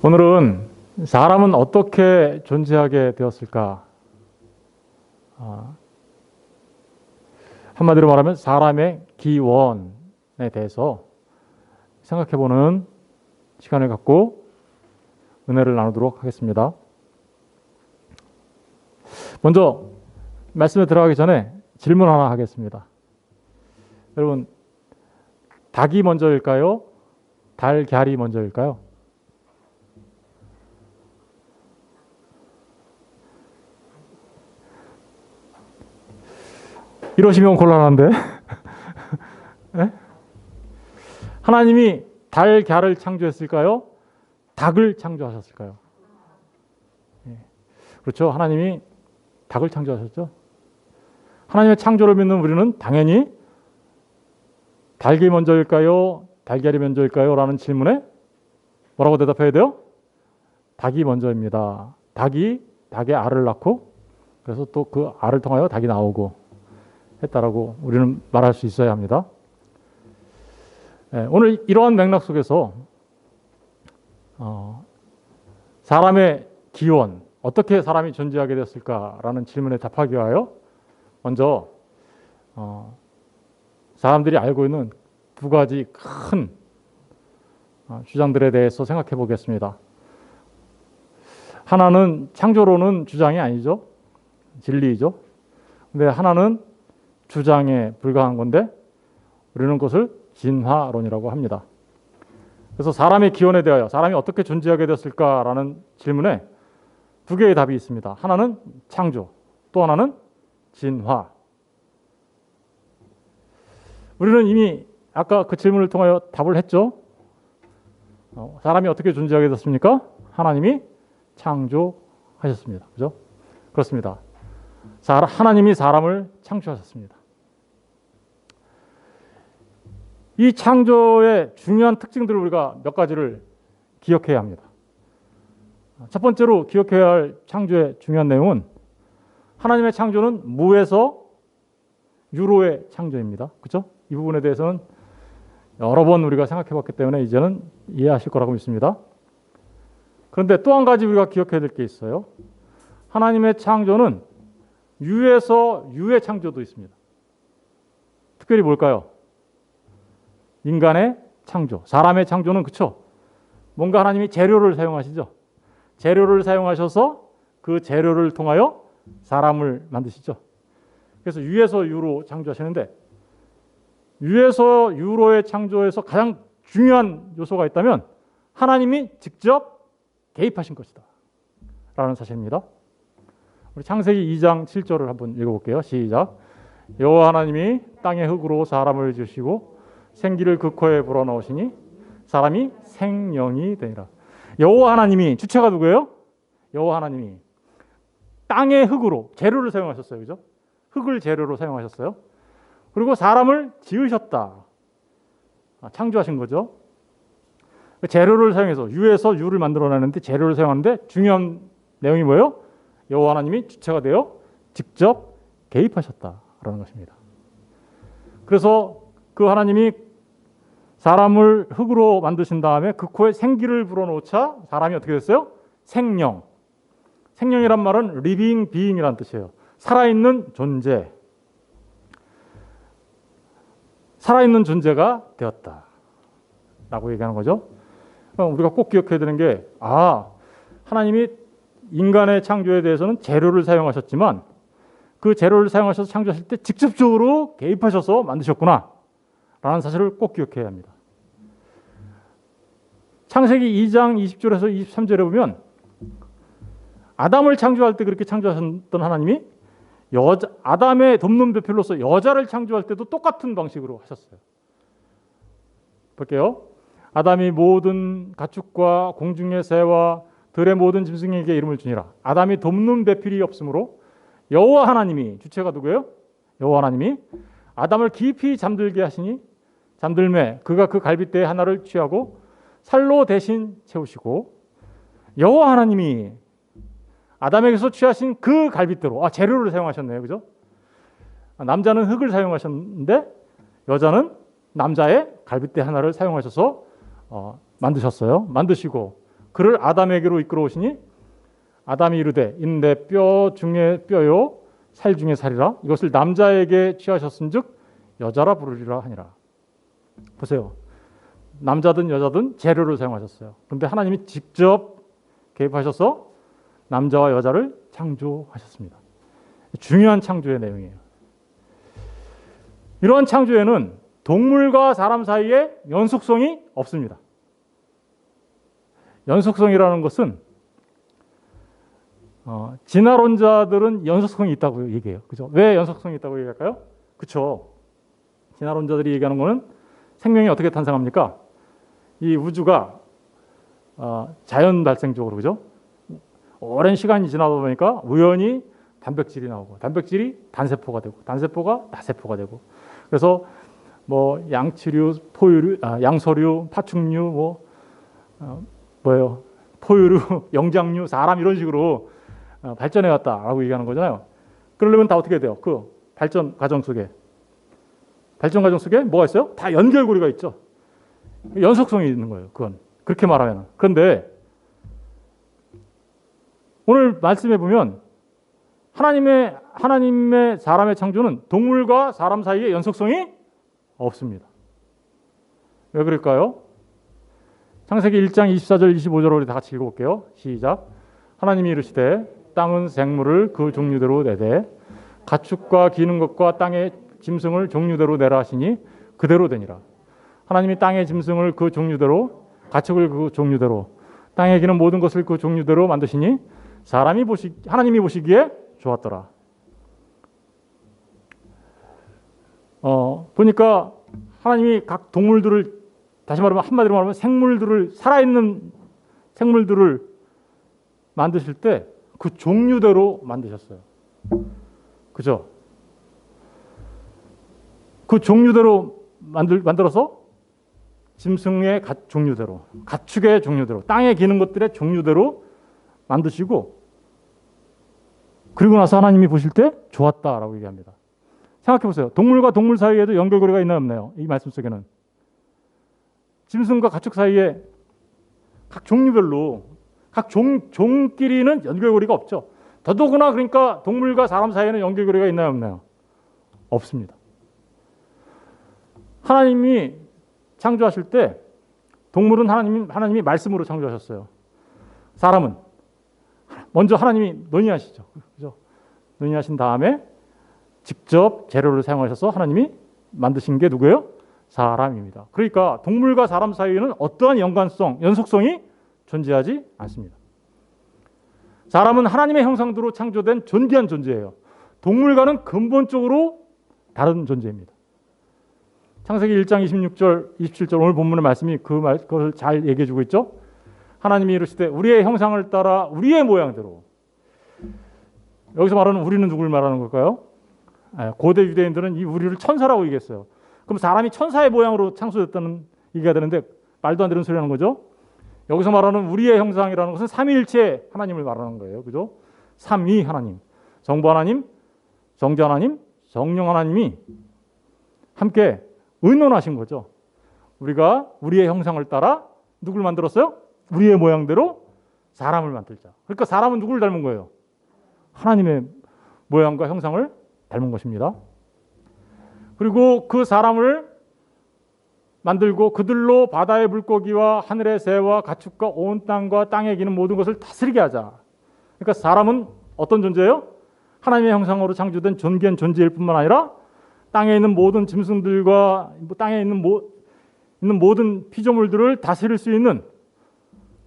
오늘은 사람은 어떻게 존재하게 되었을까? 한마디로 말하면 사람의 기원에 대해서 생각해보는 시간을 갖고 은혜를 나누도록 하겠습니다. 먼저 말씀에 들어가기 전에 질문 하나 하겠습니다. 여러분, 닭이 먼저일까요? 달걀이 먼저일까요? 이러시면 곤란한데. 네? 하나님이 달걀을 창조했을까요? 닭을 창조하셨을까요? 네. 그렇죠. 하나님이 닭을 창조하셨죠. 하나님의 창조를 믿는 우리는 당연히 닭이 먼저일까요? 달걀이 먼저일까요? 라는 질문에 뭐라고 대답해야 돼요? 닭이 먼저입니다. 닭이 닭의 알을 낳고 그래서 또 그 알을 통하여 닭이 나오고 했다라고 우리는 말할 수 있어야 합니다. 오늘 이러한 맥락 속에서 사람의 기원, 어떻게 사람이 존재하게 됐을까라는 질문에 답하기 위하여 먼저 사람들이 알고 있는 두 가지 큰 주장들에 대해서 생각해 보겠습니다. 하나는 창조론은 주장이 아니죠. 진리이죠. 근데 하나는 주장에 불과한 건데 우리는 그것을 진화론이라고 합니다. 그래서 사람의 기원에 대하여 사람이 어떻게 존재하게 됐을까라는 질문에 두 개의 답이 있습니다. 하나는 창조, 또 하나는 진화. 우리는 이미 아까 그 질문을 통하여 답을 했죠. 사람이 어떻게 존재하게 됐습니까? 하나님이 창조하셨습니다. 그죠? 그렇습니다. 하나님이 사람을 창조하셨습니다. 이 창조의 중요한 특징들을 우리가 몇 가지를 기억해야 합니다. 첫 번째로 기억해야 할 창조의 중요한 내용은 하나님의 창조는 무에서 유로의 창조입니다. 그렇죠? 이 부분에 대해서는 여러 번 우리가 생각해 봤기 때문에 이제는 이해하실 거라고 믿습니다. 그런데 또 한 가지 우리가 기억해야 될 게 있어요. 하나님의 창조는 유에서 유의 창조도 있습니다. 특별히 뭘까요? 인간의 창조, 사람의 창조는 그렇죠. 뭔가 하나님이 재료를 사용하시죠. 재료를 사용하셔서 그 재료를 통하여 사람을 만드시죠. 그래서 유에서 유로 창조하시는데 유에서 유로의 창조에서 가장 중요한 요소가 있다면 하나님이 직접 개입하신 것이다 라는 사실입니다. 우리 창세기 2장 7절을 한번 읽어볼게요. 시작. 여호와 하나님이 땅의 흙으로 사람을 지으시고 생기를 그 코에 불어넣으시니 사람이 생명이 되니라. 여호와 하나님이, 주체가 누구예요? 여호와 하나님이 땅의 흙으로 재료를 사용하셨어요. 그죠? 흙을 재료로 사용하셨어요. 그리고 사람을 지으셨다. 창조하신 거죠. 재료를 사용해서 유에서 유를 만들어내는데 재료를 사용하는데 중요한 내용이 뭐예요? 여호와 하나님이 주체가 되어 직접 개입하셨다라는 것입니다. 그래서 그 하나님이 사람을 흙으로 만드신 다음에 그 코에 생기를 불어넣자 사람이 어떻게 됐어요? 생명. 생명이란 말은 living being이라는 뜻이에요. 살아있는 존재. 살아있는 존재가 되었다 라고 얘기하는 거죠. 우리가 꼭 기억해야 되는 게 하나님이 인간의 창조에 대해서는 재료를 사용하셨지만 그 재료를 사용하셔서 창조하실 때 직접적으로 개입하셔서 만드셨구나 라는 사실을 꼭 기억해야 합니다. 창세기 2장 20절에서 23절에 보면 아담을 창조할 때 그렇게 창조하셨던 하나님이 아담의 돕는 배필로서 여자를 창조할 때도 똑같은 방식으로 하셨어요. 볼게요. 아담이 모든 가축과 공중의 새와 들의 모든 짐승에게 이름을 주니라. 아담이 돕는 배필이 없으므로 여호와 하나님이, 주체가 누구예요? 여호와 하나님이 아담을 깊이 잠들게 하시니 잠들매 그가 그 갈빗대의 하나를 취하고 살로 대신 채우시고 여호와 하나님이 아담에게서 취하신 그 갈빗대로 재료를 사용하셨네요. 그죠? 남자는 흙을 사용하셨는데 여자는 남자의 갈빗대 하나를 사용하셔서 만드셨어요. 만드시고 그를 아담에게로 이끌어 오시니 아담이 이르되 이는 내 뼈 중에 뼈요 살 중에 살이라 이것을 남자에게 취하셨은즉 여자라 부르리라 하니라. 보세요. 남자든 여자든 재료를 사용하셨어요. 그런데 하나님이 직접 개입하셔서 남자와 여자를 창조하셨습니다. 중요한 창조의 내용이에요. 이러한 창조에는 동물과 사람 사이에 연속성이 없습니다. 연속성이라는 것은 진화론자들은 연속성이 있다고 얘기해요. 그죠? 왜 연속성이 있다고 얘기할까요? 그렇죠. 진화론자들이 얘기하는 거는 생명이 어떻게 탄생합니까? 이 우주가 자연 발생적으로 그죠? 오랜 시간이 지나다 보니까 우연히 단백질이 나오고 단백질이 단세포가 되고 단세포가 나세포가 되고 그래서 뭐 양치류, 포유류, 양서류, 파충류, 포유류, 영장류, 사람 이런 식으로 발전해 왔다라고 얘기하는 거잖아요. 그러려면 다 어떻게 돼요? 그 발전 과정 속에 뭐가 있어요? 다 연결고리가 있죠. 연속성이 있는 거예요. 그건 그렇게 말하면. 그런데 오늘 말씀해 보면 하나님의 사람의 창조는 동물과 사람 사이에 연속성이 없습니다. 왜 그럴까요? 창세기 1장 24절 25절을 우리 다 같이 읽어볼게요. 시작. 하나님이 이르시되 땅은 생물을 그 종류대로 내되 가축과 기는 것과 땅의 짐승을 종류대로 내라 하시니 그대로 되니라. 하나님이 땅의 짐승을 그 종류대로 가축을 그 종류대로 땅에 기는 모든 것을 그 종류대로 만드시니 하나님이 보시기에 좋았더라. 보니까 하나님이 각 동물들을 다시 말하면 한마디로 말하면 살아있는 생물들을 만드실 때 그 종류대로 만드셨어요. 그죠? 그 종류대로 만들어서 짐승의 종류대로, 가축의 종류대로, 땅에 기는 것들의 종류대로 만드시고 그리고 나서 하나님이 보실 때 좋았다라고 얘기합니다. 생각해 보세요. 동물과 동물 사이에도 연결고리가 있나요, 없나요? 이 말씀 속에는. 짐승과 가축 사이에 각 종류별로 각 종끼리는 연결고리가 없죠. 더더구나 그러니까 동물과 사람 사이에는 연결고리가 있나요, 없나요? 없습니다. 하나님이 창조하실 때 동물은 하나님이 말씀으로 창조하셨어요. 사람은 먼저 하나님이 논의하시죠. 그죠? 논의하신 다음에 직접 재료를 사용하셔서 하나님이 만드신 게 누구예요? 사람입니다. 그러니까 동물과 사람 사이에는 어떠한 연속성이 존재하지 않습니다. 사람은 하나님의 형상대로 창조된 존귀한 존재예요. 동물과는 근본적으로 다른 존재입니다. 창세기 1장 26절, 27절 오늘 본문의 말씀이 그걸 잘 얘기해 주고 있죠. 하나님이 이르시되 우리의 형상을 따라 우리의 모양대로. 여기서 말하는 우리는 누굴 말하는 걸까요? 고대 유대인들은 이 우리를 천사라고 얘기했어요. 그럼 사람이 천사의 모양으로 창조됐다는 얘기가 되는데 말도 안 되는 소리 하는 거죠. 여기서 말하는 우리의 형상이라는 것은 삼위일체 하나님을 말하는 거예요. 그죠? 삼위 하나님, 성부 하나님, 성자 하나님, 성령 하나님이 함께 의논하신 거죠. 우리가 우리의 형상을 따라 누굴 만들었어요? 우리의 모양대로 사람을 만들자. 그러니까 사람은 누굴 닮은 거예요? 하나님의 모양과 형상을 닮은 것입니다. 그리고 그 사람을 만들고 그들로 바다의 물고기와 하늘의 새와 가축과 온 땅과 땅에 기는 모든 것을 다스리게 하자. 그러니까 사람은 어떤 존재예요? 하나님의 형상으로 창조된 존귀한 존재일 뿐만 아니라 땅에 있는 모든 짐승들과 땅에 있는 모든 피조물들을 다스릴 수 있는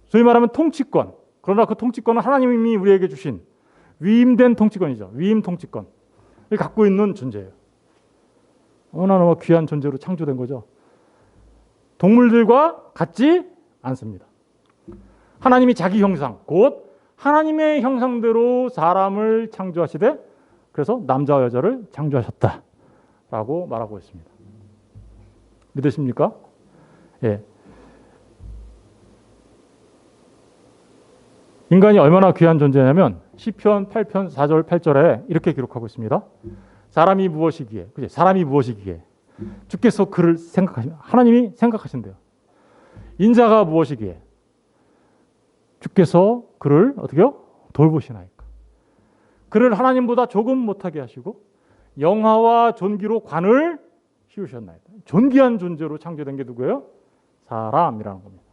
소위 말하면 통치권. 그러나 그 통치권은 하나님이 우리에게 주신 위임된 통치권이죠. 위임 통치권을 갖고 있는 존재예요. 너무나 귀한 존재로 창조된 거죠. 동물들과 같지 않습니다. 하나님이 자기 형상, 곧 하나님의 형상대로 사람을 창조하시되 그래서 남자와 여자를 창조하셨다라고 말하고 있습니다. 믿으십니까? 예. 인간이 얼마나 귀한 존재냐면 시편 8편 4절 8절에 이렇게 기록하고 있습니다. 사람이 무엇이기에, 그치? 사람이 무엇이기에 주께서 그를 하나님이 생각하신대요. 인자가 무엇이기에 주께서 그를 어떻게요? 돌보시나이까. 그를 하나님보다 조금 못하게 하시고 영화와 존귀로 관을 씌우셨나이다. 존귀한 존재로 창조된 게 누구예요? 사람이라는 겁니다.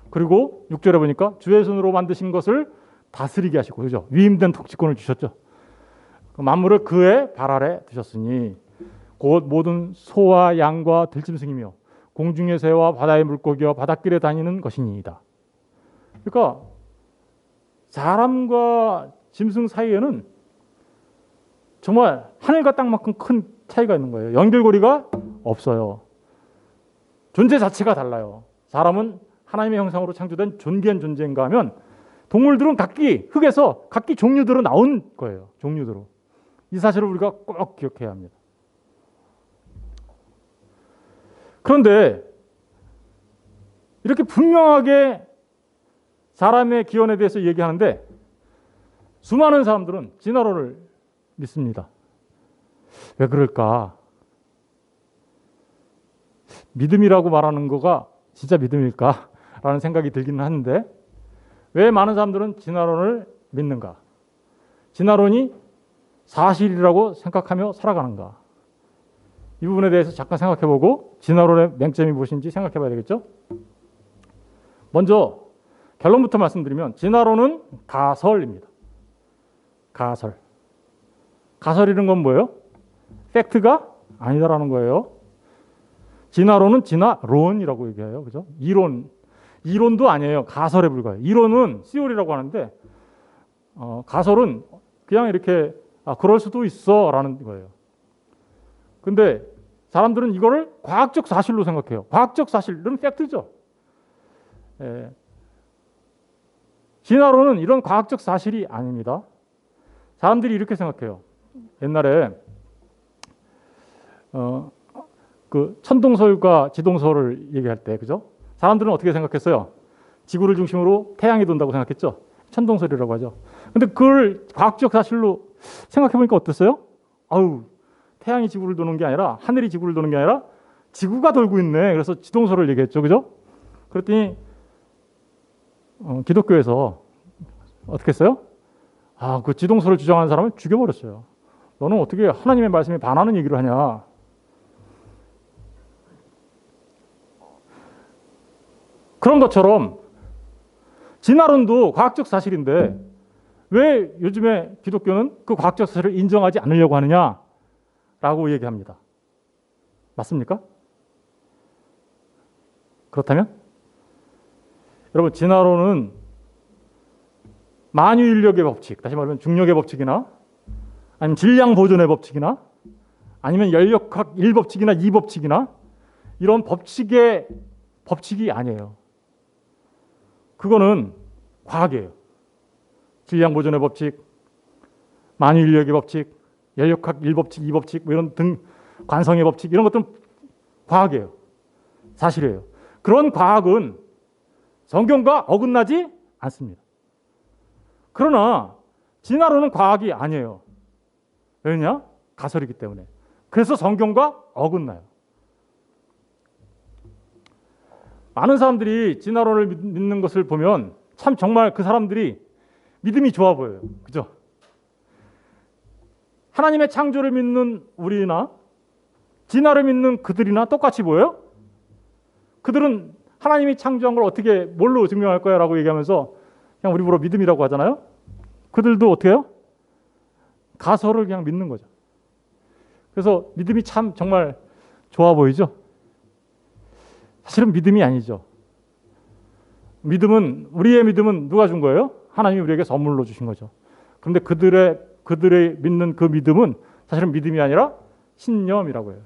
그리고 6절에 보니까 주의 손으로 만드신 것을 다스리게 하시고, 그죠? 위임된 통치권을 주셨죠. 만물을 그의 발 아래 두셨으니 곧 모든 소와 양과 들짐승이며 공중의 새와 바다의 물고기와 바닷길에 다니는 것이니이다. 그러니까 사람과 짐승 사이에는 정말 하늘과 땅만큼 큰 차이가 있는 거예요. 연결고리가 없어요. 존재 자체가 달라요. 사람은 하나님의 형상으로 창조된 존귀한 존재인가 하면 동물들은 각기 흙에서 각기 종류대로 나온 거예요. 종류대로. 이 사실을 우리가 꼭 기억해야 합니다. 그런데 이렇게 분명하게 사람의 기원에 대해서 얘기하는데 수많은 사람들은 진화론을 믿습니다. 왜 그럴까? 믿음이라고 말하는 거가 진짜 믿음일까? 라는 생각이 들기는 하는데 왜 많은 사람들은 진화론을 믿는가? 진화론이 사실이라고 생각하며 살아가는가? 이 부분에 대해서 잠깐 생각해보고 진화론의 맹점이 무엇인지 생각해봐야 되겠죠? 먼저 결론부터 말씀드리면 진화론은 가설입니다. 가설. 가설이라는 건 뭐예요? 팩트가 아니다라는 거예요. 진화론은 진화론이라고 얘기해요. 그죠? 이론도 아니에요. 가설에 불과해요. 이론은 시오리라고 하는데 가설은 그냥 이렇게 그럴 수도 있어 라는 거예요. 근데 사람들은 이거를 과학적 사실로 생각해요. 과학적 사실은 팩트죠. 진화론은 이런 과학적 사실이 아닙니다. 사람들이 이렇게 생각해요. 옛날에 그 천동설과 지동설을 얘기할 때, 그죠? 사람들은 어떻게 생각했어요? 지구를 중심으로 태양이 돈다고 생각했죠. 천동설이라고 하죠. 근데 그걸 과학적 사실로 생각해 보니까 어땠어요? 아우, 태양이 지구를 도는 게 아니라 하늘이 지구를 도는 게 아니라 지구가 돌고 있네. 그래서 지동설을 얘기했죠, 그죠? 그랬더니 기독교에서 어떻게 했어요? 그 지동설을 주장하는 사람을 죽여버렸어요. 너는 어떻게 하나님의 말씀에 반하는 얘기를 하냐? 그런 것처럼 진화론도 과학적 사실인데 왜 요즘에 기독교는 그 과학적 사실을 인정하지 않으려고 하느냐라고 얘기합니다. 맞습니까? 그렇다면 여러분, 진화론은 만유인력의 법칙, 다시 말하면 중력의 법칙이나 아니면 질량 보존의 법칙이나 아니면 연력학 1법칙이나 2법칙이나 이런 법칙이 아니에요. 그거는 과학이에요. 질량 보존의 법칙, 만유인력의 법칙, 연력학 1법칙, 2법칙 뭐 이런 등 관성의 법칙 이런 것들은 과학이에요. 사실이에요. 그런 과학은 성경과 어긋나지 않습니다. 그러나 진화론은 과학이 아니에요. 왜냐? 가설이기 때문에. 그래서 성경과 어긋나요. 많은 사람들이 진화론을 믿는 것을 보면 참 정말 그 사람들이 믿음이 좋아 보여요. 그죠? 하나님의 창조를 믿는 우리나 진화를 믿는 그들이나 똑같이 보여요? 그들은 하나님이 창조한 걸 어떻게 뭘로 증명할 거야 라고 얘기하면서 그냥 우리 보러 믿음이라고 하잖아요. 그들도 어떻게 해요? 가설을 그냥 믿는 거죠. 그래서 믿음이 참 정말 좋아 보이죠? 사실은 믿음이 아니죠. 우리의 믿음은 누가 준 거예요? 하나님이 우리에게 선물로 주신 거죠. 그런데 그들의 믿는 그 믿음은 사실은 믿음이 아니라 신념이라고 해요.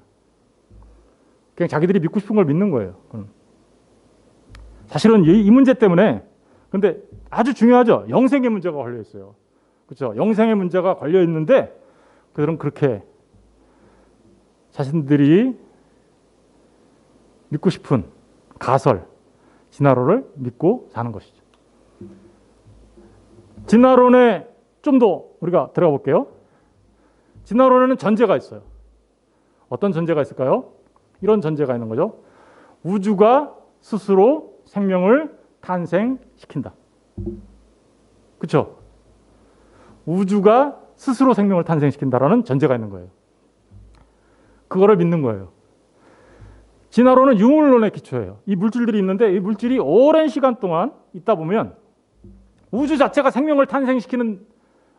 그냥 자기들이 믿고 싶은 걸 믿는 거예요. 사실은 이 문제 때문에, 근데 아주 중요하죠. 영생의 문제가 걸려 있어요. 그렇죠? 영생의 문제가 걸려 있는데 그들은 그렇게 자신들이 믿고 싶은 가설, 진화론을 믿고 사는 것이죠. 진화론에 좀 더 우리가 들어가 볼게요. 진화론에는 전제가 있어요. 어떤 전제가 있을까요? 이런 전제가 있는 거죠. 우주가 스스로 생명을 탄생시킨다. 그렇죠? 우주가 스스로 생명을 탄생시킨다라는 전제가 있는 거예요. 그거를 믿는 거예요. 진화론은 유물론의 기초예요. 이 물질들이 있는데 이 물질이 오랜 시간 동안 있다 보면 우주 자체가 생명을 탄생시키는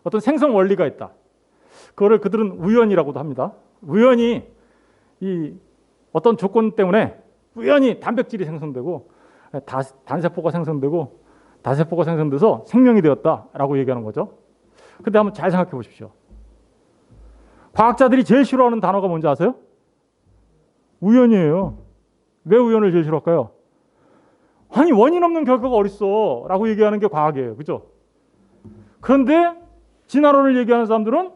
어떤 생성 원리가 있다. 그거를 그들은 우연이라고도 합니다. 우연히 이 어떤 조건 때문에 우연히 단백질이 생성되고 단세포가 생성되고 다세포가 생성돼서 생명이 되었다라고 얘기하는 거죠. 근데 한번 잘 생각해 보십시오. 과학자들이 제일 싫어하는 단어가 뭔지 아세요? 우연이에요. 왜 우연을 제일 싫어할까요? 아니 원인 없는 결과가 어딨어 라고 얘기하는 게 과학이에요. 그죠? 그런데 진화론을 얘기하는 사람들은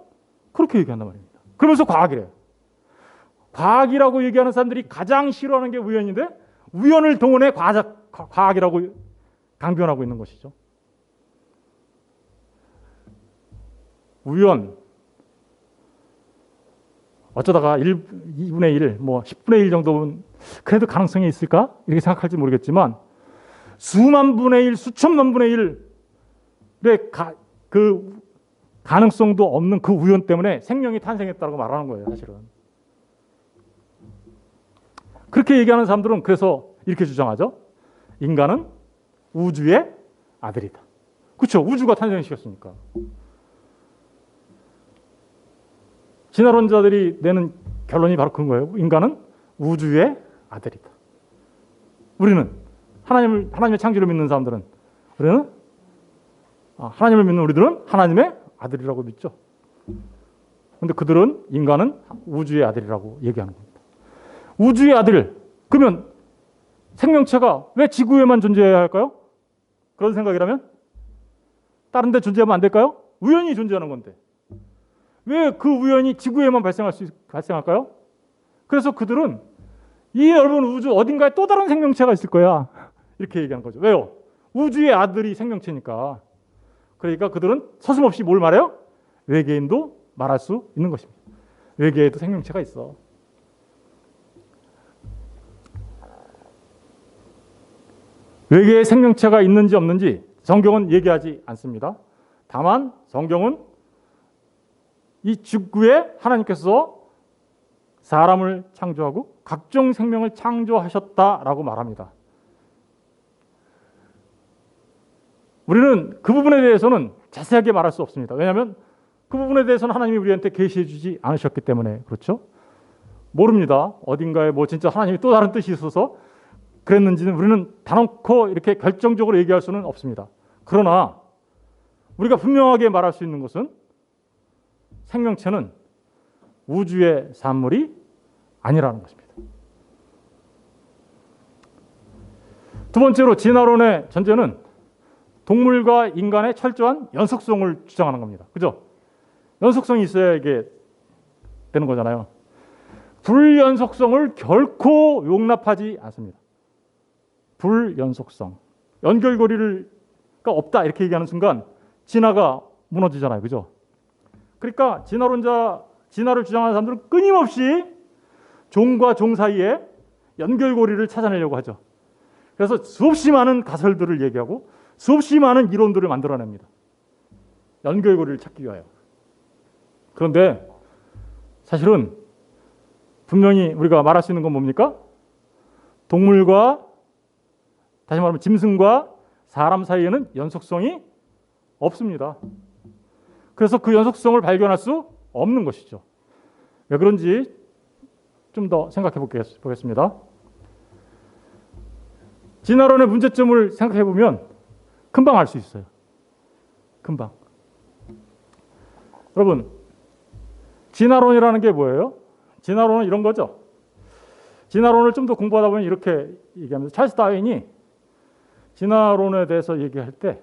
그렇게 얘기한단 말입니다. 그러면서 과학이래요. 과학이라고 얘기하는 사람들이 가장 싫어하는 게 우연인데 우연을 동원해 과학이라고 강변하고 있는 것이죠. 우연 어쩌다가 2분의 1, 뭐 10분의 1 정도는 그래도 가능성이 있을까? 이렇게 생각할지 모르겠지만 수만 분의 1, 수천만 분의 1의 그 가능성도 없는 그 우연 때문에 생명이 탄생했다고 말하는 거예요. 사실은. 그렇게 얘기하는 사람들은 그래서 이렇게 주장하죠. 인간은 우주의 아들이다. 그렇죠. 우주가 탄생시켰으니까. 진화론자들이 내는 결론이 바로 그런 거예요. 인간은 우주의 아들이다. 우리는 하나님의 창조를 믿는 사람들은 하나님을 믿는 우리들은 하나님의 아들이라고 믿죠. 그런데 그들은 인간은 우주의 아들이라고 얘기하는 겁니다. 우주의 아들. 그러면 생명체가 왜 지구에만 존재해야 할까요? 그런 생각이라면 다른 데 존재하면 안 될까요? 우연히 존재하는 건데. 왜 그 우연이 지구에만 발생할까요? 그래서 그들은 이 넓은 우주 어딘가에 또 다른 생명체가 있을 거야. 이렇게 얘기하는 거죠. 왜요? 우주의 아들이 생명체니까. 그러니까 그들은 서슴없이 뭘 말해요? 외계인도 말할 수 있는 것입니다. 외계에도 생명체가 있어. 외계에 생명체가 있는지 없는지 성경은 얘기하지 않습니다. 다만 성경은 이 지구에 하나님께서 사람을 창조하고 각종 생명을 창조하셨다라고 말합니다. 우리는 그 부분에 대해서는 자세하게 말할 수 없습니다. 왜냐하면 그 부분에 대해서는 하나님이 우리한테 계시해 주지 않으셨기 때문에 그렇죠. 모릅니다. 어딘가에 뭐 진짜 하나님이 또 다른 뜻이 있어서 그랬는지는 우리는 단언코 이렇게 결정적으로 얘기할 수는 없습니다. 그러나 우리가 분명하게 말할 수 있는 것은 생명체는 우주의 산물이 아니라는 것입니다. 두 번째로 진화론의 전제는 동물과 인간의 철저한 연속성을 주장하는 겁니다. 그죠? 연속성이 있어야 이게 되는 거잖아요. 불연속성을 결코 용납하지 않습니다. 불연속성. 연결고리가 없다 이렇게 얘기하는 순간 진화가 무너지잖아요. 그죠? 그러니까 진화를 주장하는 사람들은 끊임없이 종과 종 사이에 연결고리를 찾아내려고 하죠. 그래서 수없이 많은 가설들을 얘기하고 수없이 많은 이론들을 만들어냅니다. 연결고리를 찾기 위하여. 그런데 사실은 분명히 우리가 말할 수 있는 건 뭡니까? 동물과 다시 말하면 짐승과 사람 사이에는 연속성이 없습니다. 그래서 그 연속성을 발견할 수 없는 것이죠. 왜 그런지 좀 더 생각해 보겠습니다. 진화론의 문제점을 생각해 보면 금방 알 수 있어요. 금방. 여러분, 진화론이라는 게 뭐예요? 진화론은 이런 거죠. 진화론을 좀 더 공부하다 보면 이렇게 얘기합니다. 찰스 다윈이 진화론에 대해서 얘기할 때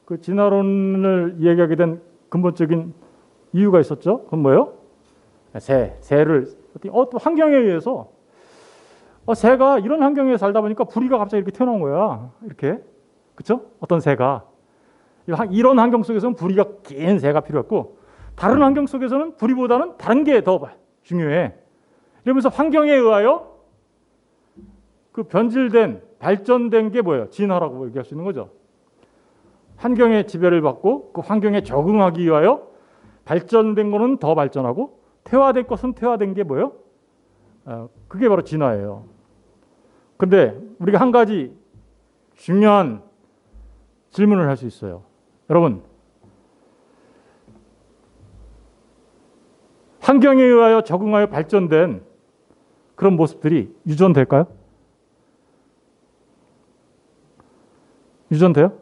그 진화론을 얘기하게 된 근본적인 이유가 있었죠. 그건 뭐예요? 새를 또 환경에 의해서 새가 이런 환경에 살다 보니까 부리가 갑자기 이렇게 튀어나온 거야. 이렇게. 그렇죠? 어떤 새가 이런 환경 속에서는 부리가 긴 새가 필요했고 다른 환경 속에서는 부리보다는 다른 게 더 중요해. 이러면서 환경에 의하여 그 변질된 발전된 게 뭐예요? 진화라고 얘기할 수 있는 거죠. 환경의 지배를 받고 그 환경에 적응하기 위하여 발전된 거는 더 발전하고 퇴화된 것은 퇴화된 게 뭐예요? 그게 바로 진화예요. 근데 우리가 한 가지 중요한 질문을 할 수 있어요. 여러분, 환경에 의하여 적응하여 발전된 그런 모습들이 유전될까요? 유전돼요?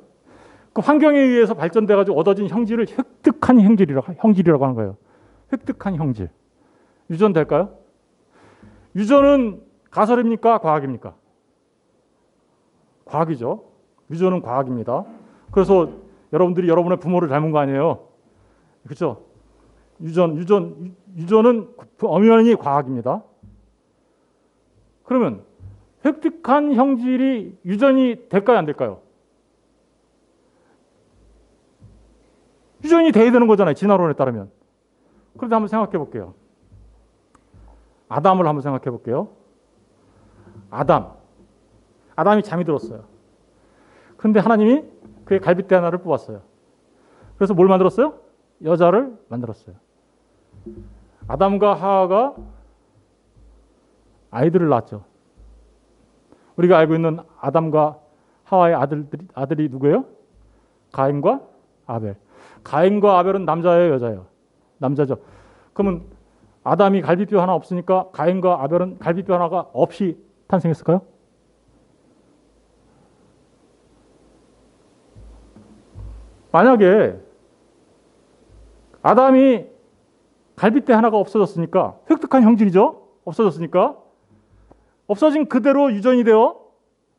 그 환경에 의해서 발전돼가지고 얻어진 형질을 획득한 형질이라고 하는 거예요. 획득한 형질. 유전될까요? 유전은 가설입니까? 과학입니까? 과학이죠. 유전은 과학입니다. 그래서 여러분들이 여러분의 부모를 닮은 거 아니에요. 그렇죠? 유전은 엄연히 과학입니다. 그러면 획득한 형질이 유전이 될까요? 안 될까요? 유전이 돼야 되는 거잖아요. 진화론에 따르면. 그런데 한번 생각해 볼게요. 아담을 한번 생각해 볼게요. 아담이 잠이 들었어요. 그런데 하나님이 그의 갈빗대 하나를 뽑았어요. 그래서 뭘 만들었어요? 여자를 만들었어요. 아담과 하와가 아이들을 낳았죠. 우리가 알고 있는 아담과 하와의 아들이 누구예요? 가인과 아벨. 가인과 아벨은 남자예요, 여자예요? 남자죠. 그러면 아담이 갈비뼈 하나 없으니까 가인과 아벨은 갈비뼈 하나가 없이 탄생했을까요? 만약에 아담이 갈빗대 하나가 없어졌으니까 획득한 형질이죠. 없어졌으니까 없어진 그대로 유전이 되어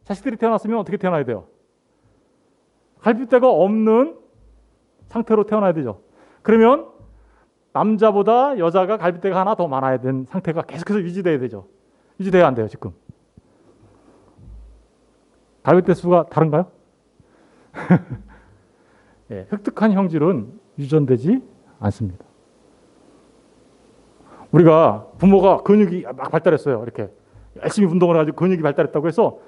자식들이 태어났으면 어떻게 태어나야 돼요? 갈빗대가 없는 상태로 태어나야 되죠. 그러면 남자보다 여자가 갈빗대가 하나 더 많아야 되는 상태가 계속해서 유지돼야 되죠. 유지돼야 안 돼요, 지금. 갈빗대 수가 다른가요? 예, 획득한 형질은 유전되지 않습니다. 우리가 부모가 근육이 막 발달했어요. 이렇게 열심히 운동을 해가지고 근육이 발달했다고 해서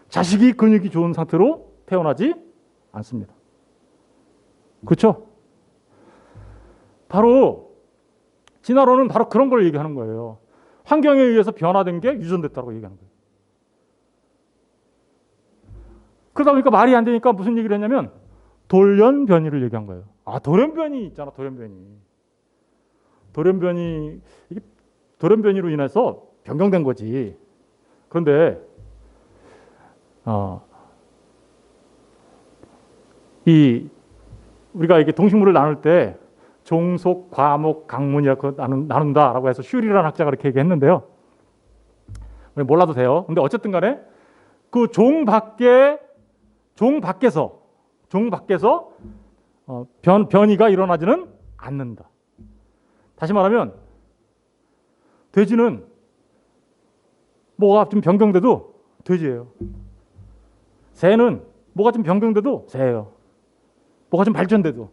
자식이 근육이 좋은 상태로 태어나지 않습니다. 그렇죠? 바로 진화론은 바로 그런 걸 얘기하는 거예요. 환경에 의해서 변화된 게 유전됐다고 얘기하는 거예요. 그러다 보니까 말이 안 되니까 무슨 얘기를 했냐면 돌연변이를 얘기한 거예요. 돌연변이 있잖아, 이게 돌연변이로 인해서 변경된 거지. 그런데 우리가 이렇게 동식물을 나눌 때 종속, 과목, 강문이라고 나눈다라고 해서 슈리라는 학자가 그렇게 얘기했는데요. 몰라도 돼요. 근데 어쨌든 간에 그 종 밖에서 변이가 일어나지는 않는다. 다시 말하면 돼지는 뭐가 좀 변경돼도 돼지예요. 새는 뭐가 좀 변경돼도 새예요. 뭐가 좀 발전돼도.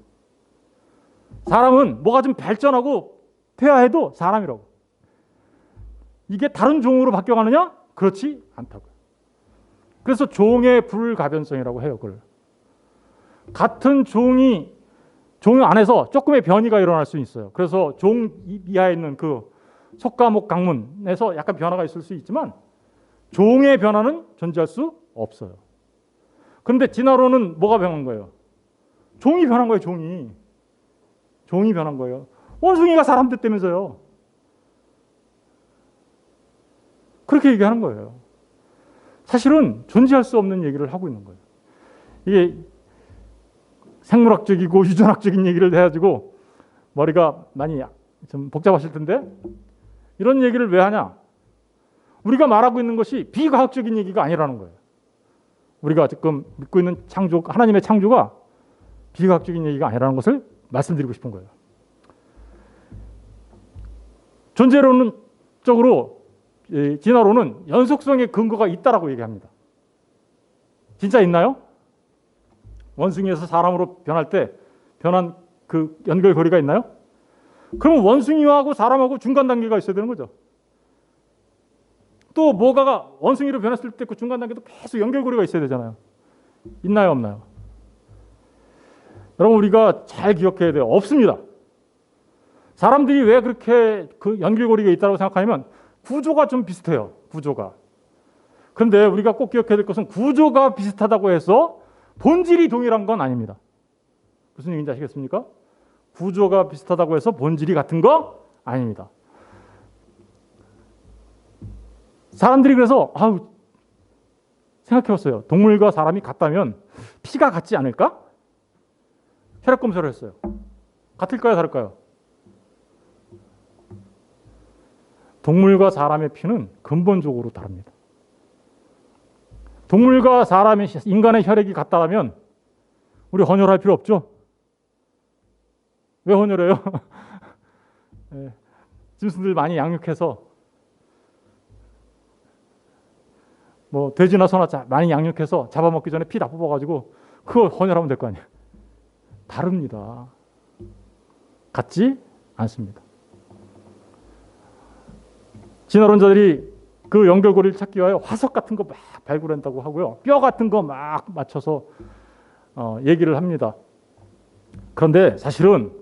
사람은 뭐가 좀 발전하고 퇴화해도 사람이라고. 이게 다른 종으로 바뀌어가느냐? 그렇지 않다고요. 그래서 종의 불가변성이라고 해요. 그걸. 같은 종 안에서 조금의 변이가 일어날 수 있어요. 그래서 종 이하에 있는 그 속과목 강문에서 약간 변화가 있을 수 있지만 종의 변화는 존재할 수 없어요. 그런데 진화론은 뭐가 변한 거예요? 종이 변한 거예요. 종이 변한 거예요. 원숭이가 사람 됐다면서요. 그렇게 얘기하는 거예요. 사실은 존재할 수 없는 얘기를 하고 있는 거예요. 이게 생물학적이고 유전학적인 얘기를 해가지고 머리가 많이 좀 복잡하실 텐데 이런 얘기를 왜 하냐? 우리가 말하고 있는 것이 비과학적인 얘기가 아니라는 거예요. 우리가 지금 믿고 있는 하나님의 창조가 비과학적인 얘기가 아니라는 것을 말씀드리고 싶은 거예요. 존재론적으로 진화론은 연속성의 근거가 있다라고 얘기합니다. 진짜 있나요? 원숭이에서 사람으로 변할 때 변한 그 연결고리가 있나요? 그러면 원숭이하고 사람하고 중간 단계가 있어야 되는 거죠. 또 뭐가가 원숭이로 변했을 때 그 중간 단계도 계속 연결고리가 있어야 되잖아요. 있나요, 없나요? 여러분 우리가 잘 기억해야 돼요. 없습니다. 사람들이 왜 그렇게 그 연결고리가 있다고 생각하냐면 구조가 좀 비슷해요. 구조가. 그런데 우리가 꼭 기억해야 될 것은 구조가 비슷하다고 해서 본질이 동일한 건 아닙니다. 무슨 얘기인지 아시겠습니까? 구조가 비슷하다고 해서 본질이 같은 거 아닙니다. 사람들이 그래서 생각해봤어요. 동물과 사람이 같다면 피가 같지 않을까? 혈액 검사를 했어요. 같을까요? 다를까요? 동물과 사람의 피는 근본적으로 다릅니다. 동물과 사람의 인간의 혈액이 같다면 우리 헌혈할 필요 없죠? 왜 헌혈해요? 네, 짐승들 많이 양육해서 뭐 돼지나 소나 많이 양육해서 잡아먹기 전에 피 다 뽑아가지고 그거 헌혈하면 될 거 아니에요. 다릅니다. 같지 않습니다. 진화론자들이 그 연결고리를 찾기 위하여 화석 같은 거 막 발굴한다고 하고요. 뼈 같은 거 막 맞춰서 얘기를 합니다. 그런데 사실은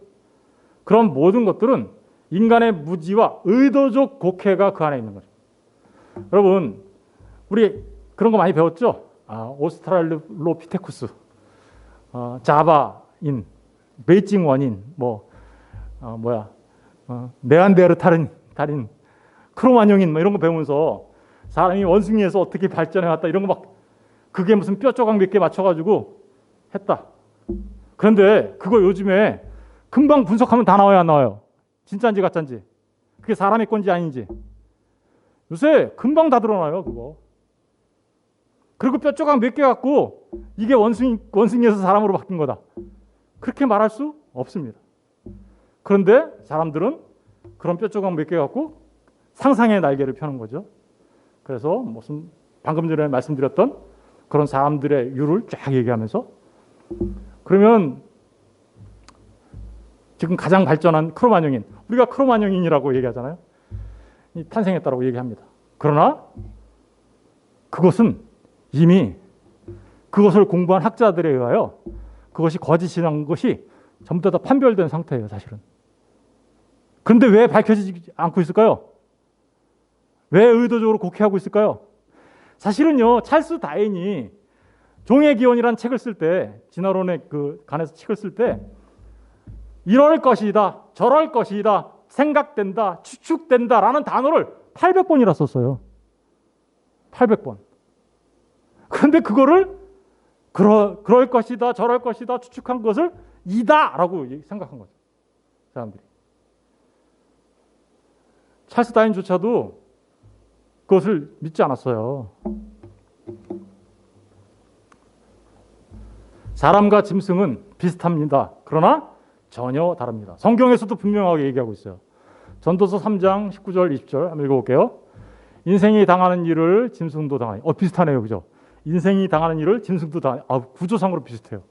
그런 모든 것들은 인간의 무지와 의도적 곡해가 그 안에 있는 거죠. 여러분 우리 그런 거 많이 배웠죠? 오스트랄로피테쿠스, 자바인, 베이징 원인, 네안데르탈인, 크로마뇽인 이런 거 배우면서 사람이 원숭이에서 어떻게 발전해 왔다 이런 거 막 그게 무슨 뼈 조각 몇 개 맞춰가지고 했다. 그런데 그거 요즘에 금방 분석하면 다 나와요, 안 나와요? 진짜인지 가짜인지. 그게 사람의 건지 아닌지. 요새 금방 다 드러나요, 그거. 그리고 뼈 조각 몇 개 갖고 이게 원숭이에서 사람으로 바뀐 거다. 그렇게 말할 수 없습니다. 그런데 사람들은 그런 뼈 조각 몇 개 갖고 상상의 날개를 펴는 거죠. 그래서 무슨 방금 전에 말씀드렸던 그런 사람들의 유를 쫙 얘기하면서 그러면 지금 가장 발전한 크로마뇽인, 우리가 크로마뇽인이라고 얘기하잖아요. 탄생했다고 얘기합니다. 그러나 그것은 이미 그것을 공부한 학자들에 의하여 그것이 거짓이라는 것이 전부 다 판별된 상태예요, 사실은. 그런데 왜 밝혀지지 않고 있을까요? 왜 의도적으로 곡해하고 있을까요? 사실은요, 찰스 다윈이 종의 기원이라는 책을 쓸 때, 진화론에 관해서 책을 쓸 때 이럴 것이다, 저럴 것이다, 생각된다, 추측된다라는 단어를 800번이나 썼어요. 800번. 그런데 그거를 그럴 것이다, 저럴 것이다, 추측한 것을 이다라고 생각한 거죠. 사람들이. 찰스 다윈조차도 그것을 믿지 않았어요. 사람과 짐승은 비슷합니다. 그러나 전혀 다릅니다. 성경에서도 분명하게 얘기하고 있어요. 전도서 3장 19절 20절 한번 읽어볼게요. 인생이 당하는 일을 짐승도 당하니. 비슷하네요. 그죠? 인생이 당하는 일을 짐승도 당하니. 구조상으로 비슷해요.